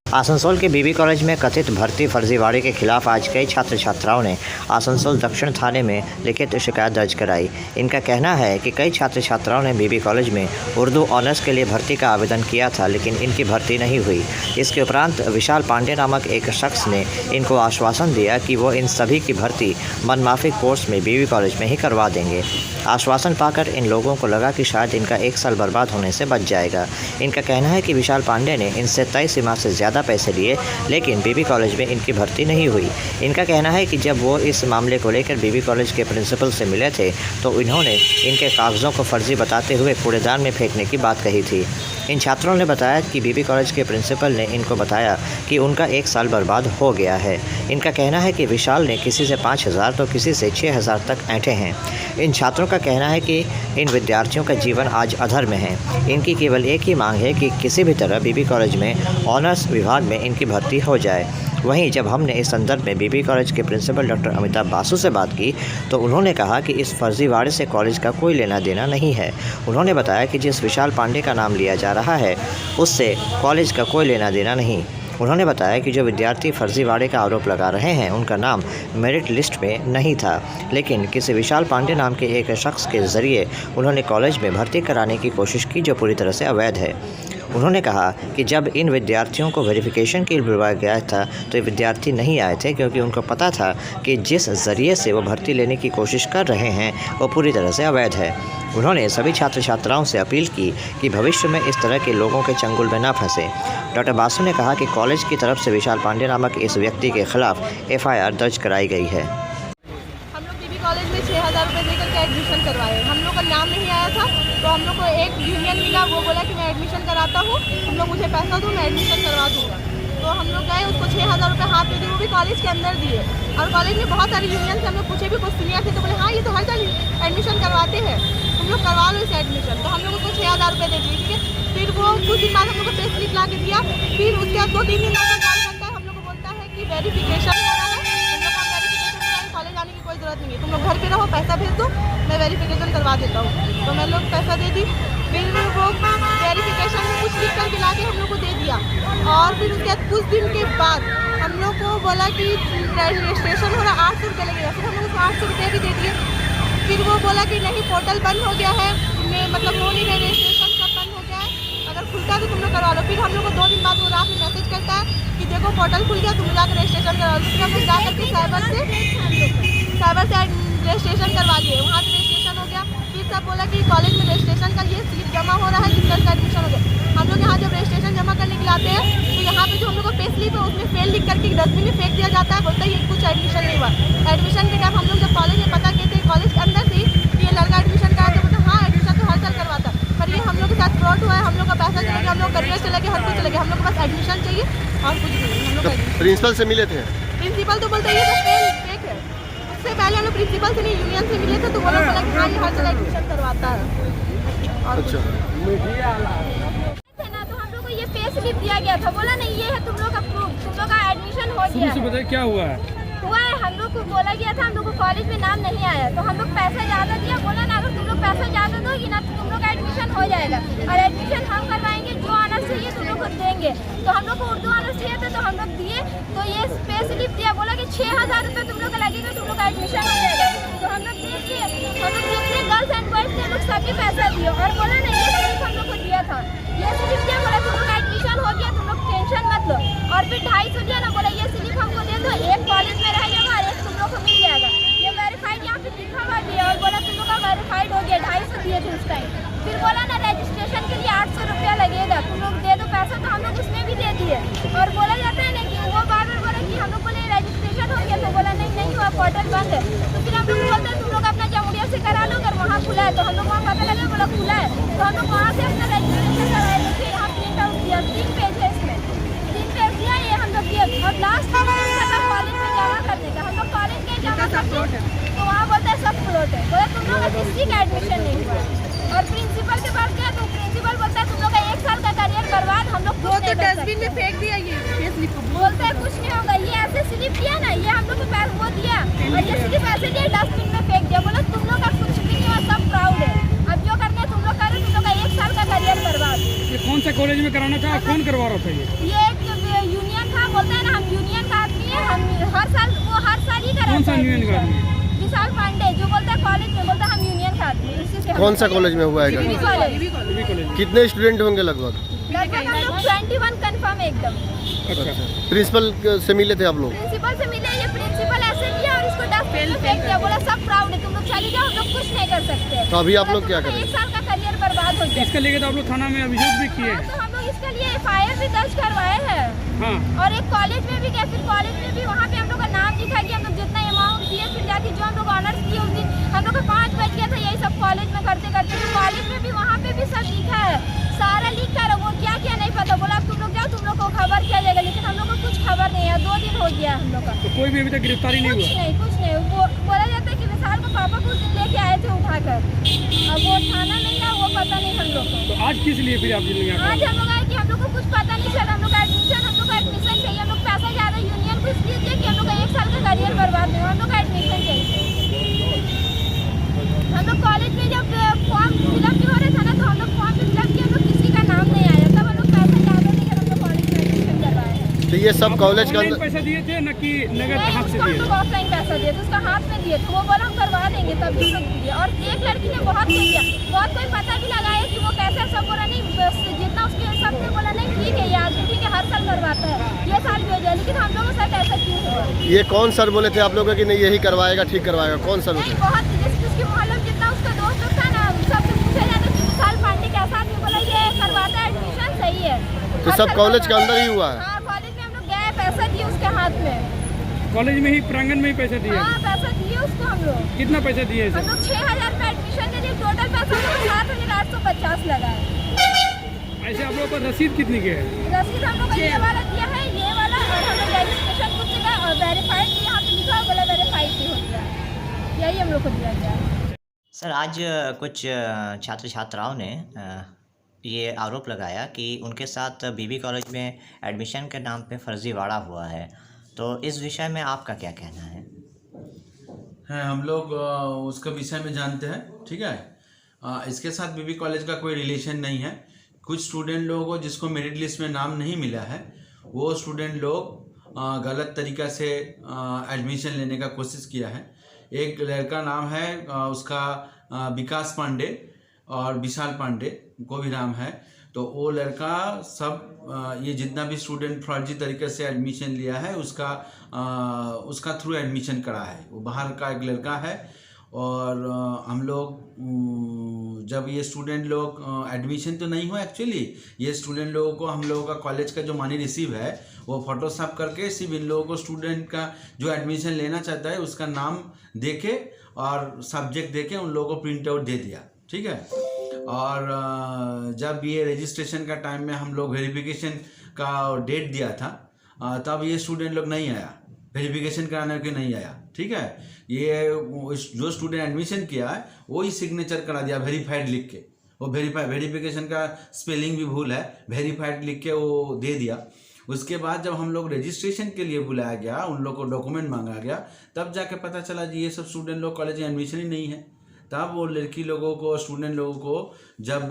आसनसोल के बीबी कॉलेज में कथित भर्ती फर्जीवाड़े के खिलाफ आज कई छात्र छात्राओं ने आसनसोल दक्षिण थाने में लिखित शिकायत दर्ज कराई। इनका कहना है कि कई छात्र छात्राओं ने बीबी कॉलेज में उर्दू ऑनर्स के लिए भर्ती का आवेदन किया था, लेकिन इनकी भर्ती नहीं हुई। इसके उपरांत विशाल पांडे नामक एक शख्स ने इनको आश्वासन दिया कि वो इन सभी की भर्ती मनमाफिक कोर्स में बीबी कॉलेज में ही करवा देंगे। आश्वासन पाकर इन लोगों को लगा कि शायद इनका 1 साल बर्बाद होने से बच जाएगा। इनका कहना है कि विशाल पांडे ने इनसे तय सीमा से ज़्यादा पैसे लिए, लेकिन बीबी कॉलेज में इनकी भर्ती नहीं हुई। इनका कहना है कि जब वो इस मामले को लेकर बीबी कॉलेज के प्रिंसिपल से मिले थे तो इन्होंने इनके कागज़ों को फर्जी बताते हुए कूड़ेदान में फेंकने की बात कही थी। इन छात्रों ने बताया कि बीबी कॉलेज के प्रिंसिपल ने इनको बताया कि उनका 1 साल बर्बाद हो गया है। इनका कहना है कि विशाल ने किसी से 5,000 तो किसी से 6,000 तक ऐंठे हैं। इन छात्रों का कहना है कि इन विद्यार्थियों का जीवन आज अधर में है। इनकी केवल एक ही मांग है कि किसी भी तरह बीबी कॉलेज में ऑनर्स विभाग में इनकी भर्ती हो जाए। वहीं जब हमने इस संदर्भ में बीबी कॉलेज के प्रिंसिपल डॉक्टर अमिताभ बासु से बात की तो उन्होंने कहा कि इस फर्जीवाड़े से कॉलेज का कोई लेना देना नहीं है। उन्होंने बताया कि जिस विशाल पांडे का नाम लिया जा रहा है उससे कॉलेज का कोई लेना देना नहीं। उन्होंने बताया कि जो विद्यार्थी फर्जीवाड़े का आरोप लगा रहे हैं उनका नाम मेरिट लिस्ट में नहीं था, लेकिन किसी विशाल पांडे नाम के एक शख्स के ज़रिए उन्होंने कॉलेज में भर्ती कराने की कोशिश की, जो पूरी तरह से अवैध है। उन्होंने कहा कि जब इन विद्यार्थियों को वेरिफिकेशन के लिए बुलवाया गया था तो ये विद्यार्थी नहीं आए थे, क्योंकि उनको पता था कि जिस ज़रिए से वो भर्ती लेने की कोशिश कर रहे हैं वो पूरी तरह से अवैध है। उन्होंने सभी छात्र छात्राओं से अपील की कि भविष्य में इस तरह के लोगों के चंगुल में न फंसे। डॉक्टर बासु ने कहा कि कॉलेज की तरफ से विशाल पांडे नामक इस व्यक्ति के खिलाफ FIR दर्ज कराई गई है। हम लोग बीबी कॉलेज में 6,000 रुपये देकर के एडमिशन करवाए। हम लोग का नाम नहीं आया था तो हम लोग को एक यूनियन मिला, वो बोला कि मैं एडमिशन कराता हूँ, तुम लोग मुझे पैसा दो, मैं एडमिशन करवा दूँगा। तो हम लोग गए, उसको 6,000 रुपये हाथ में दिए, वो भी कॉलेज के अंदर दिए। और कॉलेज में बहुत सारे यूनियन से हम लोग पूछे भी, कुछ सीनियर थे तो बोले हाँ ये तो हर साल एडमिशन करवाते हैं, तुम लोग करवा लो इसे एडमिशन। तो हम लोग को 6,000 रुपये दे दिए, ठीक है। फिर वो कुछ दिन बाद हम लोग को पे स्लिप ला के दिया। फिर उसके बाद 2-3 दिन बाद कॉल करता है, हम लोग को बोलता है कि वेरिफिकेशन हो रहा है, हम लोग का वेरिफिकेशन कराने कॉलेज आने की कोई ज़रूरत नहीं है, तुम लोग घर पे रहो, पैसा भेज दो, मैं वेरिफिकेशन करवा देता हूँ। तो मैं लोग पैसा दे दी। फिर वो वेरिफिकेशन में कुछ लिख करके ला के हम लोग को दे दिया। और फिर उसके बाद कुछ दिन के बाद हम लोग को बोला कि रजिस्ट्रेशन हो रहा 800 रुपये लगेगा। फिर हम लोग को 800 रुपये भी दे दिए। फिर वो बोला कि नहीं पोर्टल बंद हो गया है, मतलब हो नहीं रहा, रजिस्ट्रेशन सब बंद हो गया है, अगर खुलता है तो तुम लोग करवा लो। फिर हम लोग को 2 दिन बाद वो रात में मैसेज करता है कि देखो पोर्टल खुल गया, तुम जाकर रजिस्ट्रेशन करवा लो। फिर हम लोग जा करके साइबर से रजिस्ट्रेशन करवा लिए, वहाँ से रजिस्ट्रेशन हो गया। फिर सब बोला कि कॉलेज में रजिस्ट्रेशन का ये स्लिप जमा हो रहा है जिसका एडमिशन हो गया। हम लोग यहाँ जब रजिस्ट्रेशन जमा करने के लिए आते हैं तो यहाँ पे जो हम लोग को पे स्लिप है उसमें फेल लिख करके डस्टबिन में फेंक दिया जाता है, बोलता है ये कुछ एडमिशन नहीं हुआ। एडमिशन के टाइम हम लोग जब कॉलेज में पता किए थे कॉलेज के अंदर से कि ये लड़का एडमिशन करा, तो बोलते हाँ एडमिशन तो हर साल करवाता, पर ये हम लोग के साथ फ्रॉड हुआ है, हम लोग का पैसा चला गया, हम लोग करियर चले गए, हर कुछ चले गया, हम लोग को बस एडमिशन चाहिए और कुछ नहीं। हम लोग प्रिंसिपल से मिले थे? प्रिंसिपल तो बोलते ये तो फेक है। उससे पहले हम लोग प्रिंसिपल से नहीं यूनियन से मिले थे तो वो लोग बोला कि हाँ ये हर साल एडमिशन करवाता है। अच्छा, ना तो हम लोग को ये पे स्लिप दिया गया था, बोला नहीं ये है तुम लोग का प्रूफ, तुम लोग का एडमिशन हो गया है। बताइए क्या हुआ है? हम लोग को बोला गया था हम लोग को कॉलेज में नाम नहीं आया, तो हम लोग पैसा ज़्यादा दिया, बोला ना अगर तुम लोग पैसा ज़्यादा दोगी ना तो तुम लोग का एडमिशन हो जाएगा और एडमिशन हम करवाएंगे, जो ऑनर्स चाहिए तुम लोग को देंगे। तो हम लोग को उर्दू ऑनर्स चाहिए था तो हम लोग दिए, तो ये पे स्लिप दिया, बोला कि 6,000 रुपये तुम लोग का लगेगा, तुम लोग का एडमिशन हो जाएगा। तो हम लोग देखिए, हम लोग जितने गर्ल्स एंड बॉयज थे लोग सभी पैसा दिए और बोला ना ये स्लिप हम लोग को दिया था, ये स्लिप दिया, बोला तुम लोग का एडमिशन हो गया, तुम लोग टेंशन मत लो। और फिर 250 दिया ना, बोला ये स्लिप हमको दे दो, एक कॉलेज में रह जाएगा और एक तुम लोग को मिल जाएगा, ये वेरीफाइड यहाँ पे लिखा हुआ दिया और बोला तुम लोग का वेरीफाइड हो गया। 250 दिए थे उस टाइम। फिर बोला ना रजिस्ट्रेशन के लिए 800 रुपया लगेगा, तुम लोग दे दो पैसा, तो हम लोग उसमें भी दे दिए। और बोला जाता है ना कि वो बार बार बोला कि हम लोग बोले रजिस्ट्रेशन हो गया, तो बोला नहीं हुआ, पोर्टल बंद है। तो फिर हम लोग बोलते हैं तुम लोग अपना जमुड़िया से करा लो, अगर वहाँ खुला है तो हम लोग वहाँ पता लगा बोला खुला है, तो हम लोग वहाँ से अपना रजिस्ट्रेशन कराए। देखिए यहाँ प्रिंट आउट दिया, 3 पेज है इसमें, 3 पेज दिया ये हम लोग दिए। और लास्ट कॉलेज में जमा करने का, हम लोग कॉलेज में जमा करते हैं तो वहाँ बोलता है सब फ्लोट है, बोला तुम लोग का किसी का एडमिशन नहीं हुआ। और प्रिंसिपल के पास गया तो प्रिंसिपल बोलता है तुम लोग का 1 साल का करियर बर्बाद, हम लोग वो तो डस्टबिन में फेंक दिया, ये स्लिप बोलता है कुछ नहीं होगा, ये ऐसे स्लिप दिया ना, ये हम लोग को वो दिया और ये स्लिप ऐसे दिया डस्टबिन में फेंक कॉलेज में कराना था, कौन करवा रहा था ये एक यूनियन था, बोलता है ना हम यूनियन का आदमी है, हम हर साल ही कराते हैं। कौन सा यूनियन का आदमी है? विशाल पांडे, जो बोलता है कॉलेज में, बोलता है हम यूनियन का आदमी हैं, उसी से कौन सा कॉलेज में हुआ है बीबी कॉलेज। बीबी कॉलेज। कितने स्टूडेंट होंगे लगभग? लगभग हम लोग 21 कंफर्म है एकदम। अच्छा, प्रिंसिपल से मिले थे आप लोग? प्रिंसिपल से मिले, ये प्रिंसिपल ऐसे किया और इसको डस्टबिन में फेंक दिया, बोला सब प्राउड है, तुम लोग चले जाओ, हम लोग कुछ नहीं कर सकते। तो अभी आप बोला, लोग क्या तुम लोग करेंगे? 1 साल का करियर बर्बाद हो गया। इसके लेके तो आप लोग थाना में अभियोग भी किए हाँ, हैं। तो हम लोग इसके लिए FIR भी दर्ज करवाए हैं। हाँ, और एक कॉलेज में भी गए, फिर कॉलेज में भी वहाँ पे हम लोग का नाम लिखा गया, हम लोग जितना अमाउंट दिए, फिर जाके जो हम लोग ऑनर्स किए उस दिन हम लोग का 5 बज गया था यही सब कॉलेज में करते करते। तो कॉलेज में भी वहाँ पे भी सब लिखा है, सारा लिख कर, वो क्या क्या नहीं पता, बोला अब तुम लोग जाओ, तुम लोग को खबर किया जाएगा, लेकिन हम लोग को कुछ खबर नहीं है। 2 दिन हो गया हम लोग का, तो कोई भी अभी तक गिरफ्तारी नहीं हुआ। कुछ नहीं। वो बोला जाता है कि विशाल को पापा को उस दिन लेके आए थे उठाकर, अब वो थाना नहीं है, वो पता नहीं हम लोग को। तो आज किस लिए फिर आप लोग यहाँ आज हम लोग आए कि हम लोग को कुछ पता नहीं चला, हम लोग का एडमिशन चाहिए, हम लोग पैसा ज़्यादा यूनियन को इसलिए दिए कि हम लोग का 1 साल का करियर बर्बाद नहीं हो, हम लोग का एडमिशन चाहिए। हम लोग कॉलेज में जब फॉर्म फिलअप नहीं हो रहा था ना, तो हम लोग फॉर्म फिलअप किए, हम लोग किसी का नाम नहीं आया, तब हम लोग पैसा ज़्यादा देकर हम लोग कॉलेज में एडमिशन करवाए हैं। तो ये सब कॉलेज के ऑनलाइन अंदर पैसा दिए थे न कि नगद नहीं, हाथ से उसको हम दिए? लोग ऑफलाइन पैसा दिए थे, उसका हाथ में दिए थे, वो बोला हम करवा देंगे, तब भी सब दिए। और एक लड़की ने बहुत कुछ दिया, बहुत कोई पता भी लगाया कि वो कैसे, सब बोला नहीं, बस जितना उसके सबने बोला नहीं ठीक है, ये आदमी ठीक है, हर साल करवाता है, ये साल भी हो जाए, लेकिन हम लोगों के साथ ऐसा क्यों हुआ? ये कौन सर बोले थे आप लोगों कि नहीं यही करवाएगा, ठीक करवाएगा? कौन सर नहीं, होते? बहुत जिसके मोहल्ले में जितना उसका दोस्त लोग था ना, सबसे पूछा जाता कि विशाल पांडे कैसा आदमी, बोला ये करवाता है, एडमिशन सही है। तो हर सब साल कॉलेज के करवाता अंदर ही हुआ है? हाँ, कॉलेज में हम लोग गए, पैसा दिए उसके हाथ में। कॉलेज में ही, प्रांगण में ही पैसे दिए? हाँ, पैसा दिए उसको हम लोग। कितना पैसा दिए हम इसे? लोग 6,000 रुपये एडमिशन के लिए, टोटल पैसा हम लोग 7,850 लगा है। ऐसे आप लोगों पर रसीद कितनी के है? रसीद हम लोग को ये वाला दिया है, ये वाला, और हम लोग रजिस्ट्रेशन कुछ का और वेरीफाइड भी यहाँ पे लिखा है, बोला वेरीफाइड भी हो गया, यही हम लोग को दिया गया है। सर, आज कुछ छात्र छात्राओं ने ये आरोप लगाया कि उनके साथ बीबी कॉलेज में एडमिशन के नाम पे फर्जीवाड़ा हुआ है, तो इस विषय में आपका क्या कहना है? हम लोग उसका विषय में जानते हैं, ठीक है। इसके साथ बीबी कॉलेज का कोई रिलेशन नहीं है। कुछ स्टूडेंट लोगों को जिसको मेरिट लिस्ट में नाम नहीं मिला है, वो स्टूडेंट लोग गलत तरीक़ा से एडमिशन लेने का कोशिश किया है। एक लड़का नाम है उसका विकास पांडे और विशाल पांडे को भी नाम है। तो वो लड़का सब ये जितना भी स्टूडेंट फर्जी तरीके से एडमिशन लिया है उसका थ्रू एडमिशन करा है। वो बाहर का एक लड़का है और हम लोग जब ये स्टूडेंट लोग एडमिशन तो नहीं हुआ एक्चुअली, ये स्टूडेंट लोगों को हम लोगों का कॉलेज का जो मनी रिसीव है वो फोटोशॉप करके सिर्फ इन लोगों को स्टूडेंट का जो एडमिशन लेना चाहता है उसका नाम देके और सब्जेक्ट देके उन लोगों को प्रिंट आउट दे दिया, ठीक है। और जब ये रजिस्ट्रेशन का टाइम में हम लोग वेरिफिकेशन का डेट दिया था तब ये स्टूडेंट लोग नहीं आया, वेरिफिकेशन कराने के नहीं आया, ठीक है। ये जो स्टूडेंट एडमिशन किया है वही सिग्नेचर करा दिया वेरीफाइड लिख के। वो वेरिफिकेशन का स्पेलिंग भी भूल है, वेरीफाइड लिख के वो दे दिया। उसके बाद जब हम लोग रजिस्ट्रेशन के लिए बुलाया गया, उन लोग को डॉक्यूमेंट मांगा गया, तब जाके पता चला जी ये सब स्टूडेंट लोग कॉलेज में एडमिशन ही नहीं है। तब वो लड़की लोगों को, स्टूडेंट लोगों को जब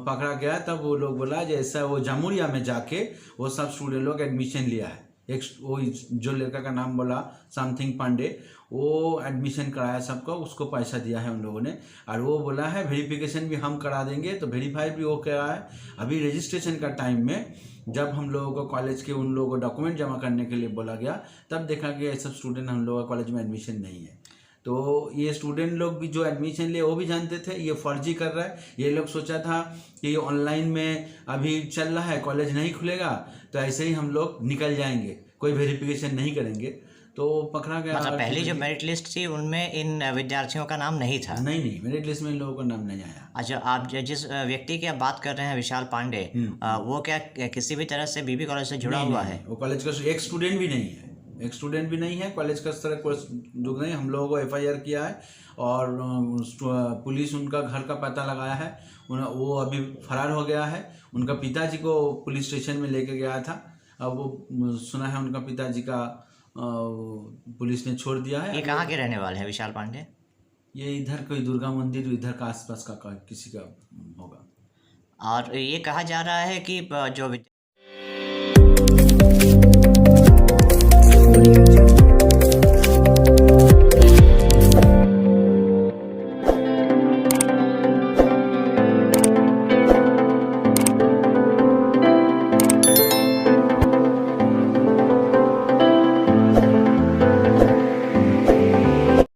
पकड़ा गया तब वो लोग बोला जैसा वो जामुरिया में जाके वो सब स्टूडेंट लोग एडमिशन लिया है। एक वो जो लड़का का नाम बोला समथिंग पांडे, वो एडमिशन कराया सबको, उसको पैसा दिया है उन लोगों ने। और वो बोला है वेरिफिकेशन भी हम करा देंगे, तो वेरीफाई भी वो करा है। अभी रजिस्ट्रेशन का टाइम में जब हम लोगों को कॉलेज के उन लोगों को डॉक्यूमेंट जमा करने के लिए बोला गया, तब देखा कि ये सब स्टूडेंट हम लोगों का कॉलेज में एडमिशन नहीं है। तो ये स्टूडेंट लोग भी जो एडमिशन लिए वो भी जानते थे ये फर्जी कर रहा है। ये लोग सोचा था कि ये ऑनलाइन में अभी चल रहा है, कॉलेज नहीं खुलेगा तो ऐसे ही हम लोग निकल जाएंगे, कोई वेरिफिकेशन नहीं करेंगे। तो पकड़ा गया। मतलब पहली जो मेरिट लिस्ट थी उनमें इन विद्यार्थियों का नाम नहीं था? नहीं, मेरिट लिस्ट में इन लोगों का नाम नहीं आया। अच्छा, आप जिस व्यक्ति की आप बात कर रहे हैं विशाल पांडे, वो क्या किसी भी तरह से बीबी कॉलेज से जुड़ा हुआ है? वो कॉलेज का एक स्टूडेंट भी नहीं है, एक स्टूडेंट भी नहीं है। कॉलेज का इस तरह कोई दुख नहीं। हम लोगों को FIR किया है और पुलिस उनका घर का पता लगाया है। वो अभी फरार हो गया है। उनका पिताजी को पुलिस स्टेशन में लेके गया था। अब वो सुना है उनका पिताजी का पुलिस ने छोड़ दिया है। ये कहाँ के रहने वाले हैं विशाल पांडे? ये इधर कोई दुर्गा मंदिर इधर का आसपास का किसी का होगा। और ये कहा जा रहा है कि जो